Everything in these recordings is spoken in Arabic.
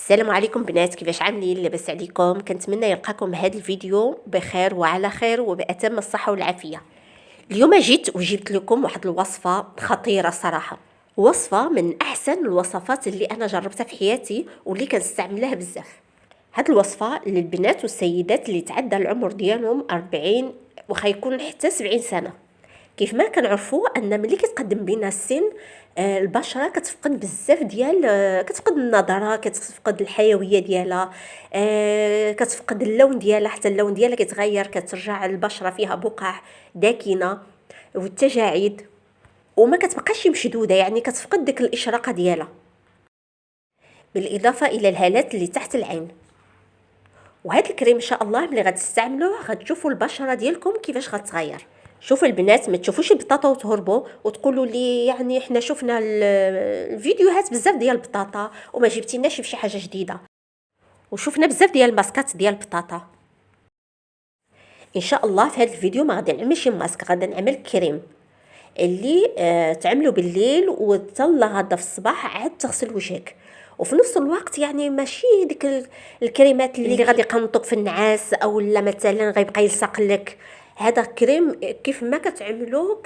السلام عليكم بنات، كيفاش عاملين؟ لاباس عليكم؟ كنتمنى يلقاكم هذا الفيديو بخير وعلى خير وبأتم الصحة والعافية. اليوم جيت وجبت لكم واحد الوصفة خطيرة صراحة، وصفة من أحسن الوصفات اللي أنا جربتها في حياتي واللي كنستعملها بزاف. هاد الوصفة للبنات والسيدات اللي تعدى العمر ديالهم 40 وخيكون حتى 70 سنة. كيف ما كنعرفوا ان ملي كتقدم بينا السن البشره كتفقد بزاف ديال كتفقد النضاره، كتفقد الحيويه ديالها، كتفقد اللون ديالها، حتى اللون ديالها كيتغير، كترجع البشره فيها بقع داكنه والتجاعيد، وما كتبقاش مشدوده، يعني كتفقد ديك الاشراقه ديالها، بالاضافه الى الهالات اللي تحت العين. وهذا الكريم ان شاء الله ملي غتستعملوه غتشوفوا البشره ديالكم كيفاش غتغير. شوفوا البنات، ما تشوفوش البطاطا وتهربوا وتقولوا لي يعني احنا شفنا الفيديوهات بزاف ديال البطاطا وما جبتيناش بشي حاجه جديده، وشفنا بزاف ديال الماسكات ديال البطاطا. ان شاء الله في هذا الفيديو ما غادي نعمل شي ماسك، غادي نعمل كريم اللي تعملوا بالليل وتلا غدا في الصباح عاد تغسل وجهك، وفي نفس الوقت يعني ماشي ديك الكريمات اللي غادي يقنطوك في النعاس او لا مثلا غيبقى يلصق لك. هذا كريم كيف ما كتعملوا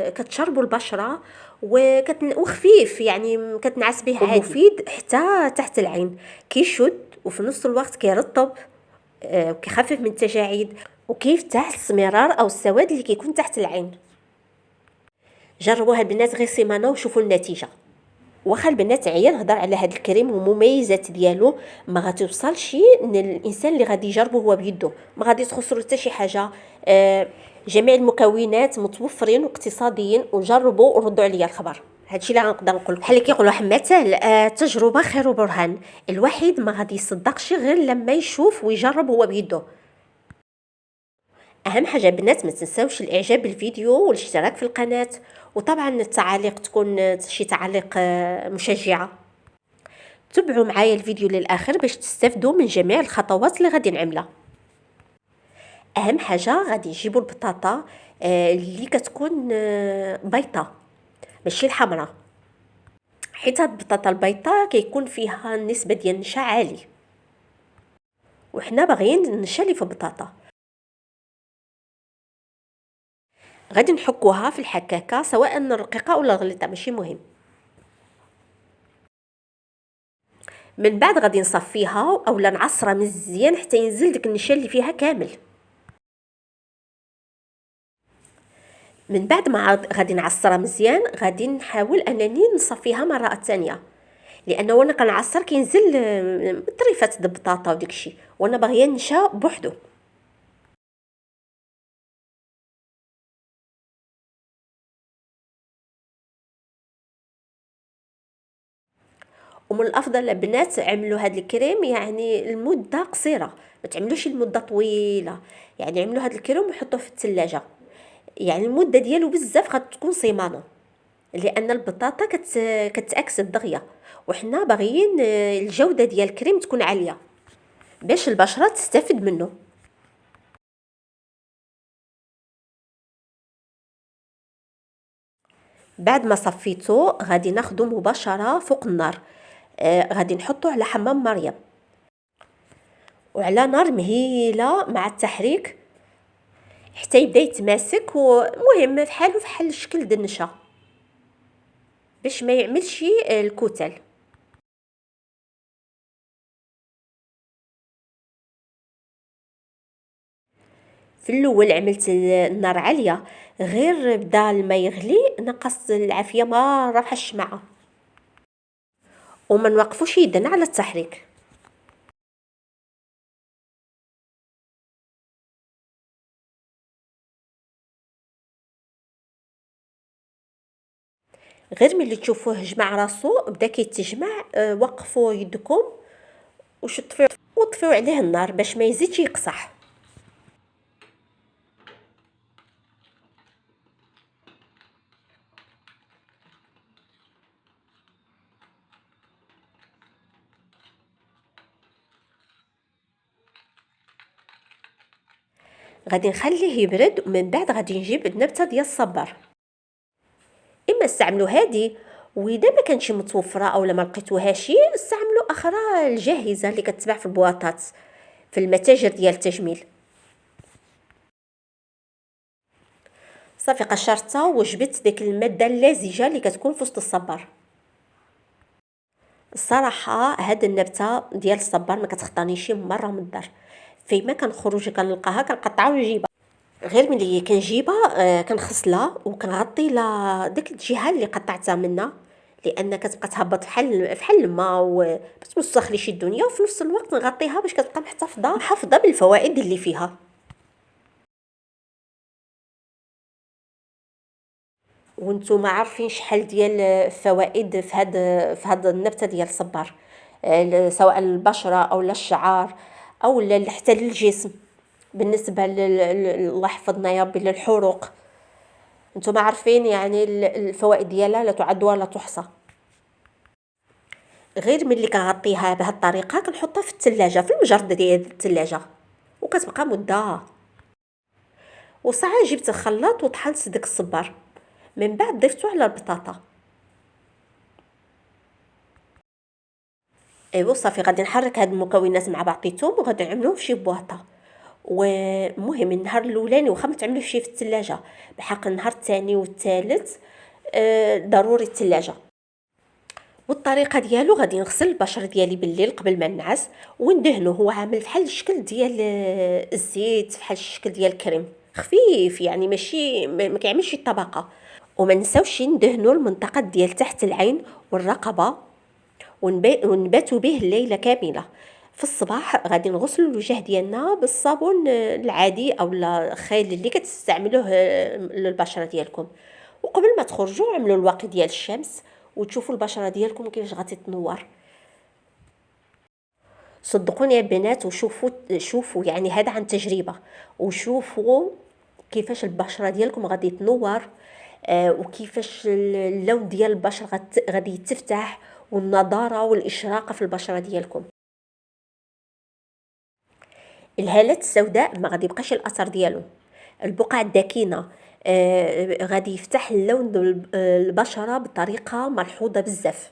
كتشربوا البشره وخفيف، يعني كتنعس به عادي، ومفيد حتى تحت العين، كيشد وفي نفس الوقت كيرطب وكيخفف من التجاعيد وكيفتح السمرار او السواد اللي كيكون تحت العين. جربوها البنات غير سيمانه وشوفوا النتيجه. واخا البنات عيا نهضر على هذا الكريم والمميزات ديالو، ما غتوصلش الانسان اللي غادي يجربه هو بيدو، ما غادي تخسروا حتى شي حاجه. جميع المكونات متوفرين واقتصاديين، وجربوا وردوا عليا الخبر. هادشي اللي غنقدر نقول لكم، بحال اللي كيقولوا واحد المثل، تجربه خير برهان. الواحد ما غادي يصدقش غير لما يشوف ويجرب هو بيدو. اهم حاجه البنات ما تنساوش الاعجاب بالفيديو والاشتراك في القناه، وطبعا التعاليق تكون شي تعاليق مشجعه. تبعوا معايا الفيديو للاخر باش تستافدوا من جميع الخطوات اللي غادي نعملها. اهم حاجه غادي نجيبوا البطاطا اللي كتكون بيضه، ماشي الحمراء، حيت هاد البطاطا البيضاء كيكون فيها نسبه ديال النشا عالي، وحنا باغيين النشا اللي في البطاطا. غادي نحكوها في الحكاكه سواء رقيقه ولا غليظه، ماشي مهم. من بعد غادي نصفيها اولا نعصرها مزيان حتى ينزل داك النشا اللي فيها كامل. من بعد ما غادي نعصرها مزيان غادي نحاول انني نصفيها مره ثانيه، لانه وانا كنعصر كينزل طريفات البطاطا وداك الشيء، وانا باغيه النشا بوحدو. ومن الافضل البنات عملوا هذا الكريم يعني المده قصيره، ما تعملوش المده طويله، يعني عملوا هذا الكريم وحطوه في الثلاجه، يعني المده ديالو بزاف غتكون سيمانه، لان البطاطا كتاكسد دغيا، وحنا باغيين الجوده ديال الكريم تكون عاليه باش البشره تستافد منه. بعد ما صفيته غادي ناخده مباشره فوق النار، غادي نحطه على حمام مريم وعلى نار مهيله مع التحريك حتى يبدا يتماسك، ومهم فحالو فحال الشكل د النشا باش ما يعملش الكتل. في الاول عملت النار عاليه، غير بدا الماء يغلي نقص العافيه ما راحش معه، وما نوقفوش يدنا على التحريك. غير ملي تشوفوه جمع راسو بدا كيتجمع، وقفوا يدكم وطفيو عليه النار باش ما يزيدش يقصح. غادي نخليه يبرد، ومن بعد غادي نجيب النبته ديال الصبار، اما استعملوا هذه، واذا ما كانتش متوفره او ما لقيتوهاش استعملوا اخرى الجاهزه اللي كتباع في البواطات في المتاجر ديال التجميل. صافي قشرتها وجبت ديك الماده اللازجه اللي كتكون في وسط الصبار. الصراحه هاد النبته ديال الصبار ما كتخطانيش مره من الدار، فيما كنخرج كنلقاها كنقطعها ونجيبها. غير ملي كنجيبها كنغسلها وكنغطي لا ديك الجهه اللي قطعتها منها، لان كتبقى تهبط بحال الماء باش توسخ شي الدنيا، وفي نفس الوقت نغطيها باش كتبقى محافظه بالفوائد اللي فيها. وانتم عارفين شحال ديال الفوائد في هاد النبته ديال الصبار، سواء البشره او الشعر او حتى للجسم. بالنسبه الله يحفظنا يا ربي للحروق، انتم عارفين يعني الفوائد ديالها لا تعد ولا تحصى. غير ملي كنغطيها بهذه الطريقه كنحطها في الثلاجه في المجرد ديال الثلاجه وكتبقى مده. وصاع جبت الخلاط وطحنت داك الصبار، من بعد ضفتو على البطاطا. ايوا صافي غادي نحرك هاد المكونات مع بعضيتهم وغادي نعملوهم في شي بواطه. ومهم النهار الاولاني واخا ما تعملوش شي في الثلاجه، بحق النهار الثاني والثالث ضروري الثلاجه. والطريقه ديالو غادي نغسل البشره ديالي بالليل قبل ما ننعس وندهنه. هو عامل بحال الشكل ديال الزيت، بحال الشكل ديال الكريم خفيف، يعني ماشي ما كيعملش شي طبقه. وما نساوش ندهنوا المنطقه ديال تحت العين والرقبه ونباتوا به الليله كامله. في الصباح غادي نغسلوا الوجه ديالنا بالصابون العادي او الخايل اللي كتستعملوه للبشره ديالكم. وقبل ما تخرجوا عملوا الواقي ديال الشمس وتشوفوا البشره ديالكم كيفاش غادي تنور. صدقوني يا بنات شوفوا يعني هذا عن تجربه، وشوفوا كيفاش البشره ديالكم غادي تنور، وكيفاش اللون ديال البشره غادي يتفتح، والنضاره والاشراقه في البشره ديالكم. الهالات السوداء ما غادي يبقاش الاثر ديالو. البقع الداكنه غادي يفتح اللون البشره بطريقه ملحوظه بزاف.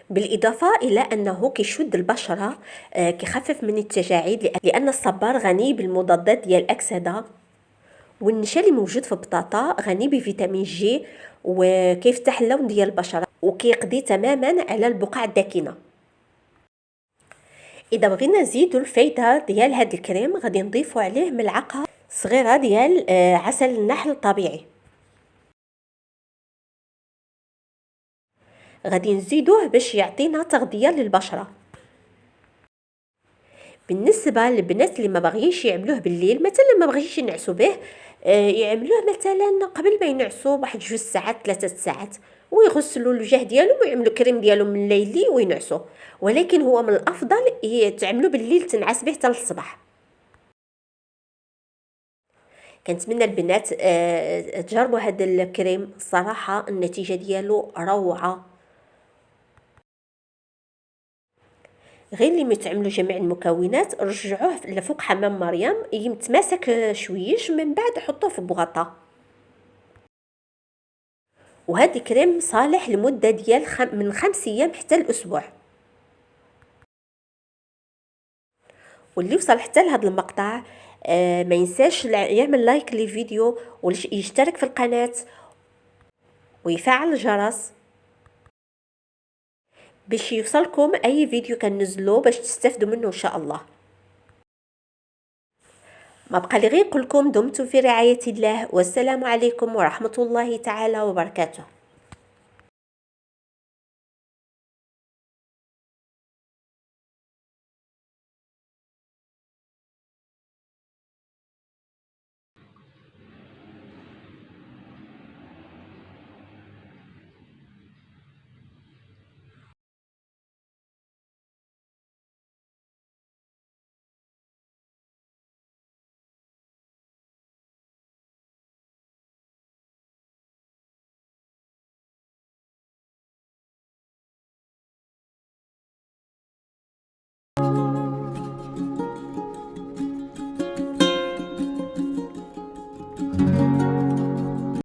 بالاضافه الى انه كيشد البشره، كيخفف من التجاعيد، لان الصبار غني بالمضادات ديال الاكسده. والنشا اللي موجود في البطاطا غني بفيتامين جي وكيفتح اللون ديال البشره وكيقضي تماما على البقع الداكنه. اذا بغينا نزيدوا الفايده ديال هذا الكريم غادي نضيفوا عليه ملعقه صغيره ديال عسل النحل الطبيعي. غادي نزيدوه باش يعطينا تغذيه للبشره. بالنسبه للبنات اللي ما باغيينش يعملوه بالليل، مثلا ما باغيينش ينعسوا به، يعملوه مثلا قبل ما ينعسوا بواحد 2 ساعات 3 ساعات، ويغسلوا الوجه ديالهم ويعملوا كريم ديالهم من الليل وينعسوا. ولكن هو من الافضل تعملوا بالليل تنعس به حتى للصباح. كنتمنى البنات تجربوا هذا الكريم، الصراحه النتيجه ديالو روعه. غير اللي متعملوا جميع المكونات رجعوه لفوق حمام مريم يتماسك شويش، من بعد حطوه في بغطاء. وهذا كريم صالح لمده ديال من 5 ايام حتى الاسبوع. واللي وصل حتى لهذا المقطع ما ينساش يعمل لايك للفيديو ويشترك في القناه ويفعل الجرس باش يوصلكم اي فيديو كننزلو باش تستافدوا منه ان شاء الله. ما بقى لي غير نقول لكم دمتم في رعايه الله، والسلام عليكم ورحمه الله تعالى وبركاته.